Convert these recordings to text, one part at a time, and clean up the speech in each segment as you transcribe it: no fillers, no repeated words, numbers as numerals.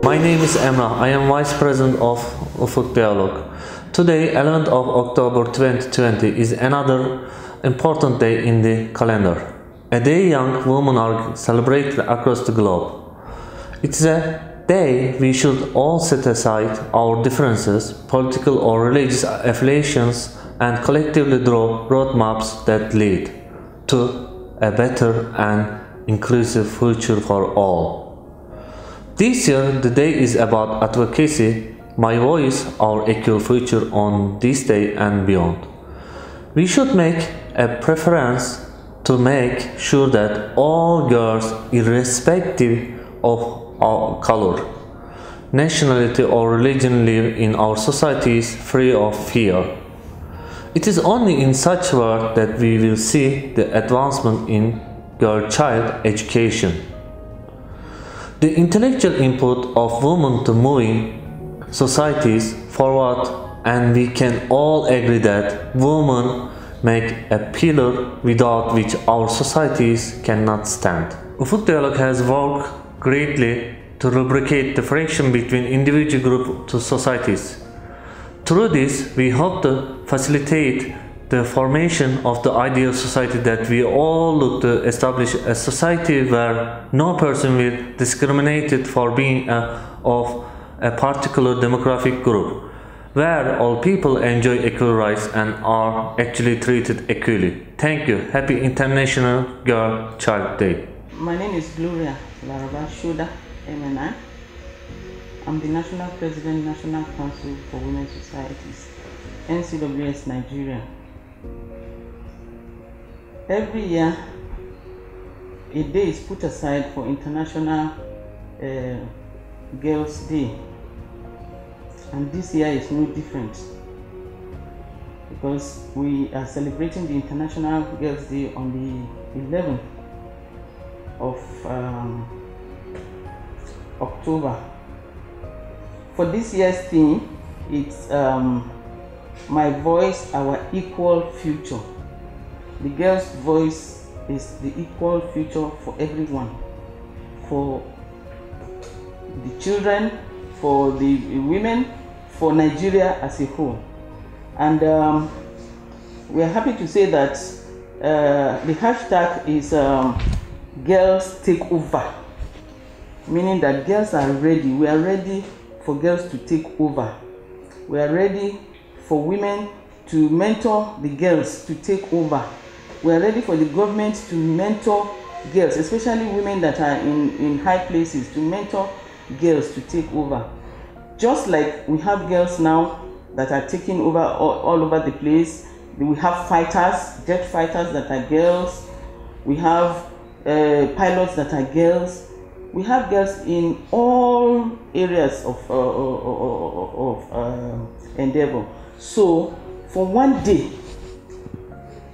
My name is Emrah. I am Vice President of Ufuk Dialogue. Today, 11th of October 2020, is another important day in the calendar. A day young women are celebrated across the globe. It's a day we should all set aside our differences, political or religious affiliations, and collectively draw roadmaps that lead to a better and inclusive future for all. This year, the day is about advocacy, my voice, our equal future on this day and beyond. We should make a preference to make sure that all girls, irrespective of our color, nationality or religion, live in our societies free of fear. It is only in such work that we will see the advancement in girl-child education. The intellectual input of women to moving societies forward, and we can all agree that women make a pillar without which our societies cannot stand. Ufuk Dialogue has worked greatly to lubricate the friction between individual groups to societies. Through this, we hope to facilitate the formation of the ideal society that we all look to establish, a society where no person will be discriminated for being of a particular demographic group, where all people enjoy equal rights and are actually treated equally. Thank you. Happy International Girl Child Day. My name is Gloria Laraba Shuda MNI. I'm the National President, National Council for Women's Societies, NCWS Nigeria. Every year, a day is put aside for International Girls' Day, and this year is no different because we are celebrating the International Girls' Day on the 11th of October. For this year's theme, it's My Voice, Our Equal Future. The girl's voice is the equal future for everyone, for the children, for the women, for Nigeria as a whole. And we are happy to say that the hashtag is Girls Take Over, meaning that girls are ready. We are ready for girls to take over. We are ready for women to mentor the girls to take over. We are ready for the government to mentor girls, especially women that are in high places, to mentor girls to take over. Just like we have girls now that are taking over all over the place. We have fighters, jet fighters that are girls. We have pilots that are girls. We have girls in all areas of endeavor. So, for one day,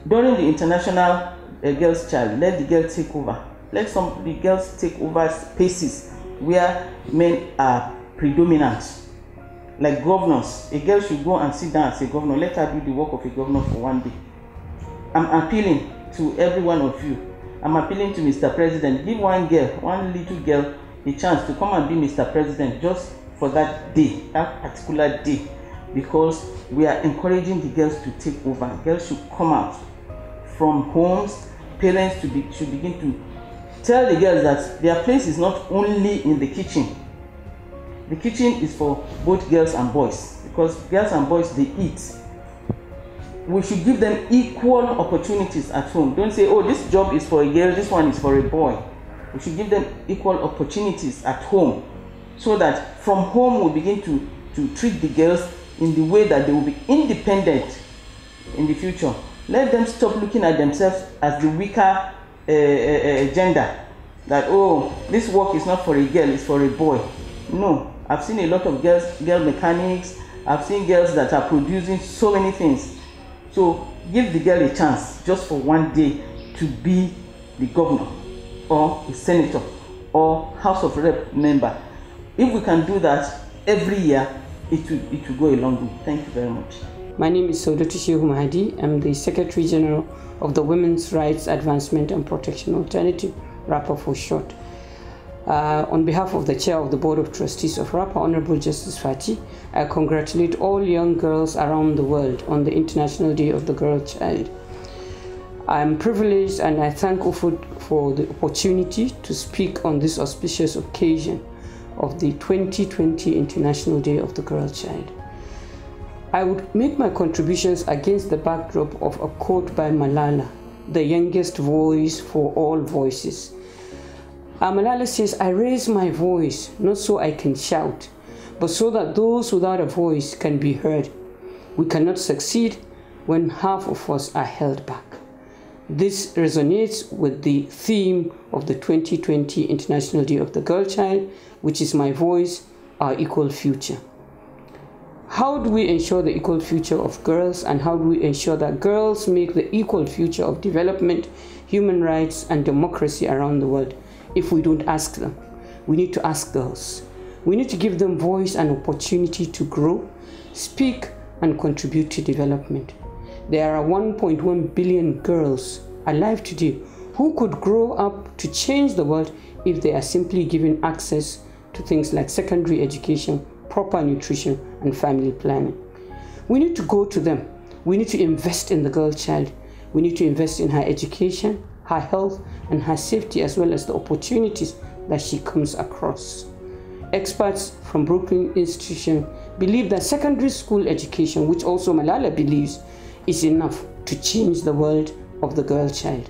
during the International Girls' Child, let the girls take over. Let the girls take over spaces where men are predominant. Like governors, a girl should go and sit down as a governor. Let her do the work of a governor for one day. I'm appealing to every one of you. I'm appealing to Mr. President. Give one girl, one little girl, a chance to come and be Mr. President just for that day, that particular day, because we are encouraging the girls to take over. Girls should come out from homes. Parents should begin to tell the girls that their place is not only in the kitchen. The kitchen is for both girls and boys, because girls and boys, they eat. We should give them equal opportunities at home. Don't say, oh, this job is for a girl, this one is for a boy. We should give them equal opportunities at home, so that from home we begin to treat the girls in the way that they will be independent in the future. Let them stop looking at themselves as the weaker gender. That, oh, this work is not for a girl, it's for a boy. No, I've seen a lot of girl mechanics. I've seen girls that are producing so many things. So give the girl a chance just for one day to be the governor or a senator or House of Rep member. If we can do that every year, it will go a long way. Thank you very much. My name is Saudatu Shehu Mahdi. I'm the Secretary General of the Women's Rights Advancement and Protection Alternative, RAPA for short. On behalf of the Chair of the Board of Trustees of RAPA, Honorable Justice Fati, I congratulate all young girls around the world on the International Day of the Girl Child. I am privileged and I thank Ufud for the opportunity to speak on this auspicious occasion of the 2020 International Day of the Girl Child. I would make my contributions against the backdrop of a quote by Malala, the youngest voice for all voices. Malala says, "I raise my voice not so I can shout, but so that those without a voice can be heard. We cannot succeed when half of us are held back." This resonates with the theme of the 2020 International Day of the Girl Child, which is My Voice, Our Equal Future. How do we ensure the equal future of girls, and how do we ensure that girls make the equal future of development, human rights, and democracy around the world? If we don't ask them, we need to ask girls. We need to give them voice and opportunity to grow, speak, and contribute to development. There are 1.1 billion girls alive today who could grow up to change the world if they are simply given access to things like secondary education, proper nutrition, and family planning. We need to go to them. We need to invest in the girl child. We need to invest in her education, her health, and her safety, as well as the opportunities that she comes across. Experts from Brookings Institution believe that secondary school education, which also Malala believes, is enough to change the world of the girl child.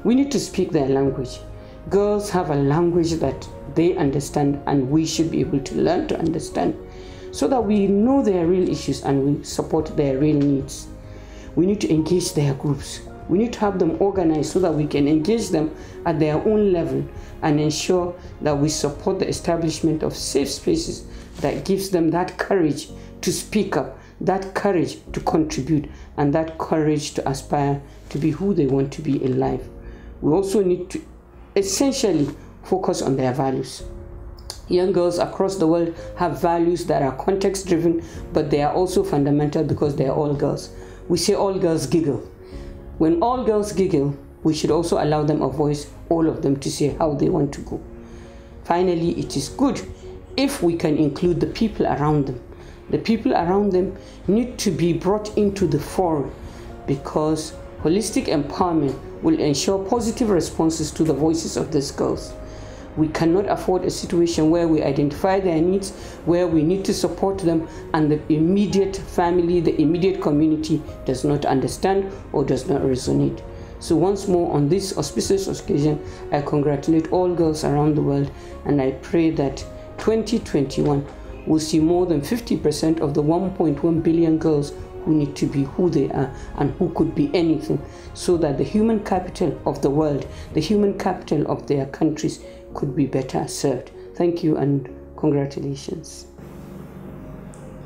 We need to speak their language. Girls have a language that they understand, and we should be able to learn to understand so that we know their real issues and we support their real needs. We need to engage their groups. We need to have them organized so that we can engage them at their own level and ensure that we support the establishment of safe spaces that gives them that courage to speak up, that courage to contribute, and that courage to aspire to be who they want to be in life. We also need to essentially focus on their values. Young girls across the world have values that are context-driven, but they are also fundamental because they are all girls. We say all girls giggle. When all girls giggle, we should also allow them a voice, all of them, to say how they want to go. Finally, it is good if we can include the people around them. The people around them need to be brought into the forum because holistic empowerment will ensure positive responses to the voices of these girls. We cannot afford a situation where we identify their needs, where we need to support them, and the immediate family, the immediate community does not understand or does not resonate. So once more, on this auspicious occasion, I congratulate all girls around the world, and I pray that 2021 will see more than 50% of the 1.1 billion girls who need to be who they are and who could be anything, so that the human capital of the world, the human capital of their countries, could be better served. Thank you and congratulations.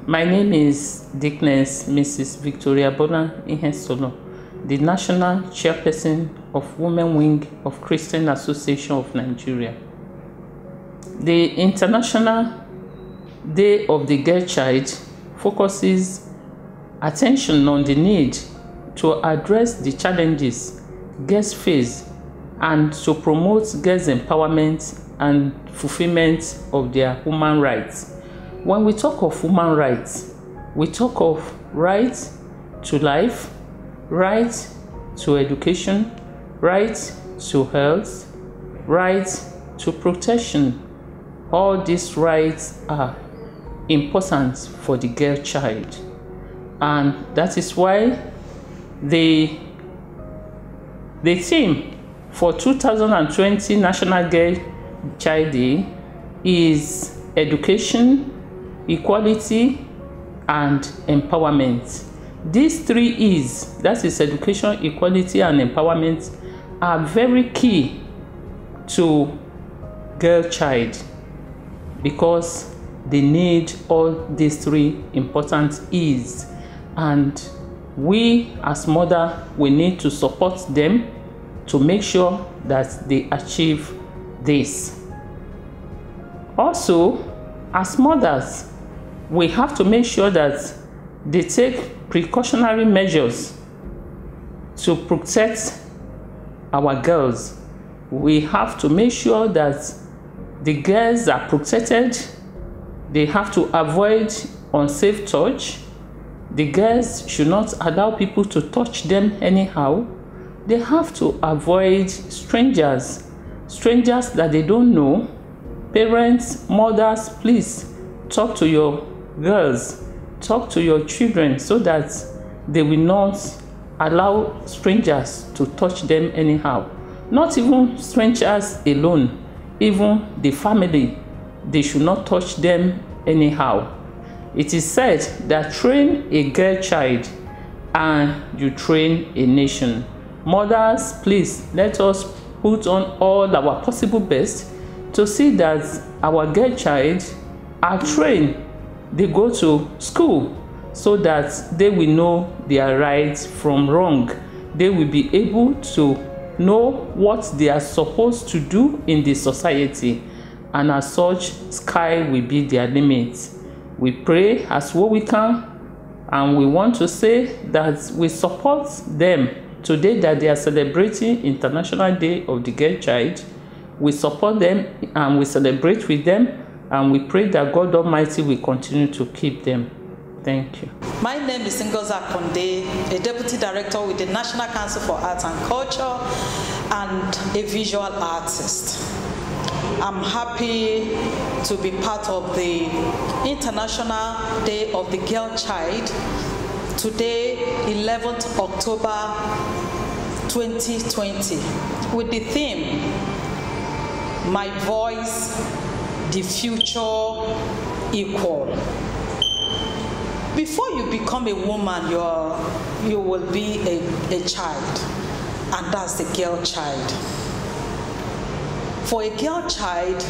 My name is Dickness Mrs. Victoria Bona Ihensolo, the National Chairperson of Women Wing of Christian Association of Nigeria. The International Day of the Girl Child focuses attention on the need to address the challenges girls face and to promote girls' empowerment and fulfillment of their human rights. When we talk of human rights, we talk of right to life, right to education, right to health, right to protection. All these rights are important for the girl child, and that is why the theme for 2020 National Girl Child Day is education, equality, and empowerment. These three E's, that is education, equality, and empowerment, are very key to girl child because they need all these three important E's, and we as mother, we need to support them to make sure that they achieve this. Also, as mothers, we have to make sure that they take precautionary measures to protect our girls. We have to make sure that The girls are protected. They have to avoid unsafe touch. The girls should not allow people to touch them anyhow. They have to avoid strangers that they don't know. Parents, mothers, please talk to your girls, talk to your children so that they will not allow strangers to touch them anyhow. Not even strangers alone, even the family, they should not touch them anyhow. It is said that train a girl child and you train a nation. Mothers, please let us put on all our possible best to see that our girl child are trained. They go to school so that they will know their right from wrong. They will be able to know what they are supposed to do in the society, and as such, sky will be their limit. We pray as well we can, and we want to say that we support them today that they are celebrating International Day of the Girl Child. We support them and we celebrate with them, and we pray that God Almighty will continue to keep them. Thank you. My name is Ngozi Akonde, a Deputy Director with the National Council for Arts and Culture and a visual artist. I'm happy to be part of the International Day of the Girl Child, today, 11th October 2020, with the theme, My Voice, the Future Equal. Before you become a woman, you will be a child, and that's the girl child. For a girl child,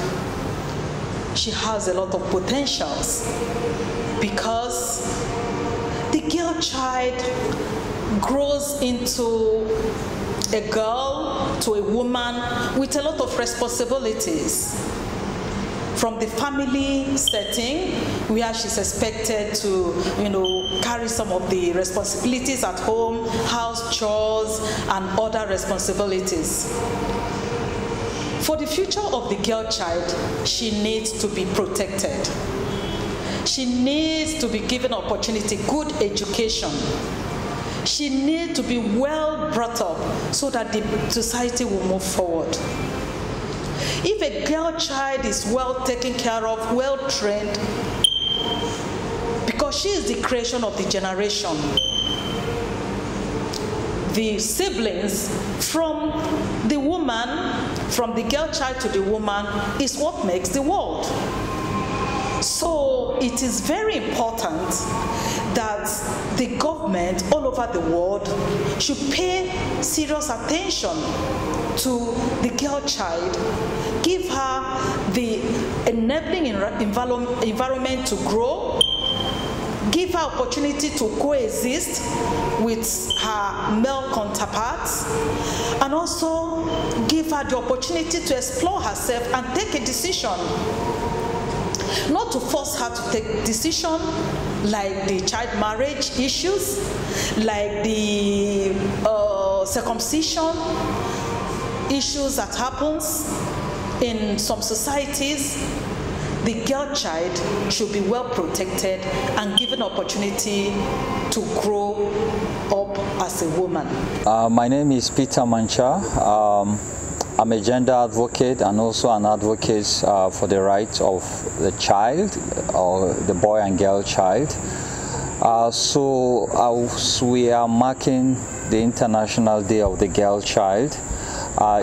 she has a lot of potentials because the girl child grows into a girl, to a woman with a lot of responsibilities. From the family setting, where she's expected to, carry some of the responsibilities at home, house chores, and other responsibilities. For the future of the girl child, she needs to be protected. She needs to be given opportunity, good education. She needs to be well brought up so that the society will move forward. If a girl child is well taken care of, well trained, because she is the creation of the generation, the siblings from the woman, from the girl child to the woman, is what makes the world. So it is very important that the government all over the world should pay serious attention to the girl child, give her the enabling environment to grow, give her opportunity to coexist with her male counterparts, and also give her the opportunity to explore herself and take a decision. Not to force her to take decisions like the child marriage issues, like the circumcision issues that happens in some societies. The girl child should be well protected and given opportunity to grow up as a woman. My name is Peter Mancha. I'm a gender advocate and also an advocate for the rights of the child, or the boy and girl child. So as we are marking the International Day of the Girl Child,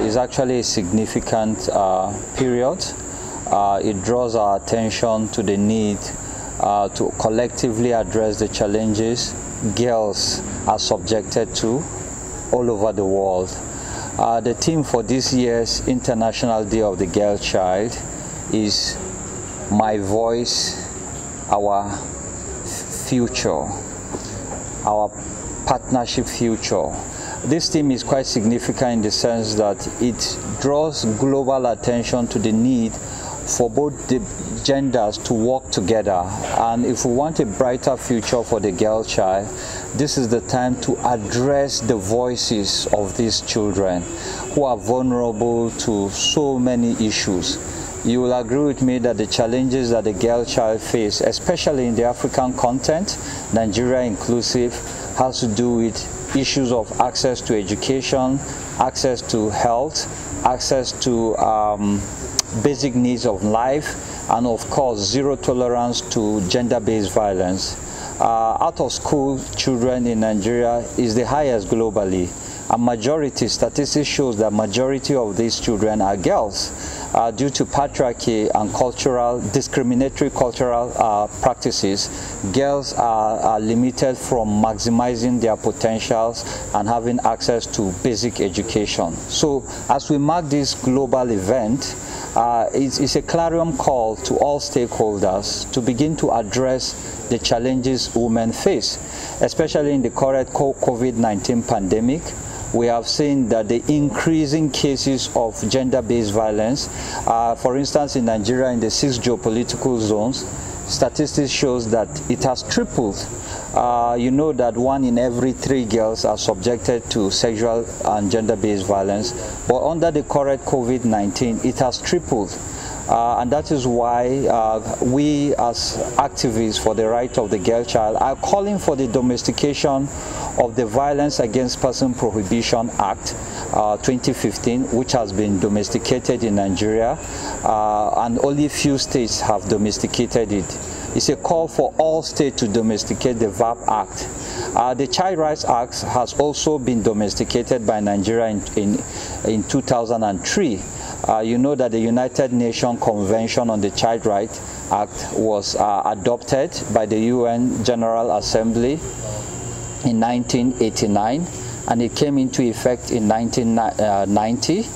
is actually a significant period. It draws our attention to the need to collectively address the challenges girls are subjected to all over the world. The theme for this year's International Day of the Girl Child is My Voice, Our Future, Our Partnership Future. This theme is quite significant in the sense that it draws global attention to the need for both the genders to work together. And if we want a brighter future for the girl child, this is the time to address the voices of these children who are vulnerable to so many issues. you will agree with me that the challenges that the girl child face, especially in the African continent, Nigeria inclusive, has to do with issues of access to education, access to health, access to basic needs of life, and of course zero tolerance to gender-based violence. Out of school children in Nigeria is the highest globally. A majority, statistics shows that majority of these children are girls. Due to patriarchy and discriminatory cultural practices, girls are limited from maximizing their potentials and having access to basic education. So as we mark this global event, it's a clarion call to all stakeholders to begin to address the challenges women face, especially in the current COVID-19 pandemic. We have seen that the increasing cases of gender-based violence, for instance, in Nigeria, in the 6 geopolitical zones, statistics shows that it has tripled. You know that 1 in every 3 girls are subjected to sexual and gender-based violence, but under the current COVID-19, it has tripled. And that is why we as activists for the right of the girl child are calling for the domestication of the Violence Against Person Prohibition Act 2015, which has been domesticated in Nigeria, and only few states have domesticated it. It's a call for all states to domesticate the VAP Act. The Child Rights Act has also been domesticated by Nigeria in 2003. You know that the United Nations Convention on the Child Rights Act was adopted by the UN General Assembly in 1989, and it came into effect in 1990.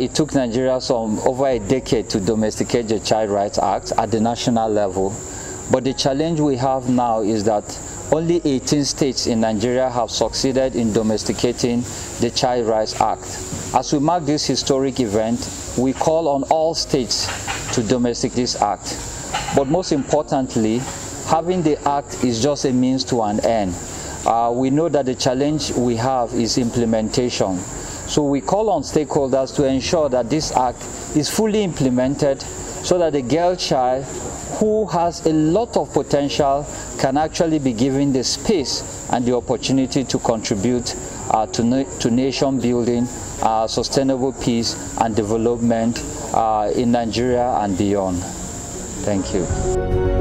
It took Nigeria over a decade to domesticate the Child Rights Act at the national level. But the challenge we have now is that only 18 states in Nigeria have succeeded in domesticating the Child Rights Act. As we mark this historic event, we call on all states to domesticate this act. But most importantly, having the act is just a means to an end. We know that the challenge we have is implementation. So we call on stakeholders to ensure that this act is fully implemented so that the girl child who has a lot of potential can actually be given the space and the opportunity to contribute to nation building, sustainable peace and development in Nigeria and beyond. Thank you.